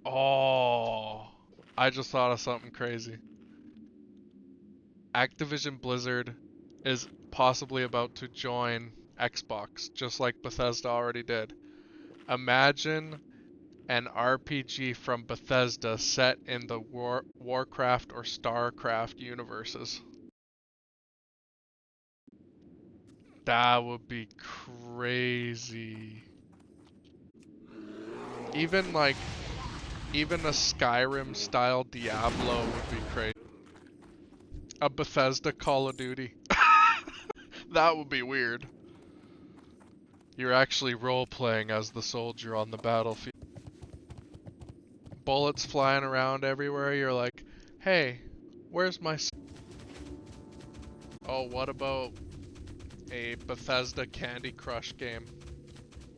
Oh, I just thought of something crazy. Activision Blizzard is possibly about to join Xbox, just like Bethesda already did. Imagine an RPG from Bethesda set in the Warcraft or StarCraft universes. That would be crazy. Even like, even a Skyrim style Diablo would be crazy. A Bethesda Call of Duty. That would be weird. You're actually role-playing as the soldier on the battlefield. Bullets flying around everywhere, you're like, hey, where's my... Oh, what about a Bethesda Candy Crush game?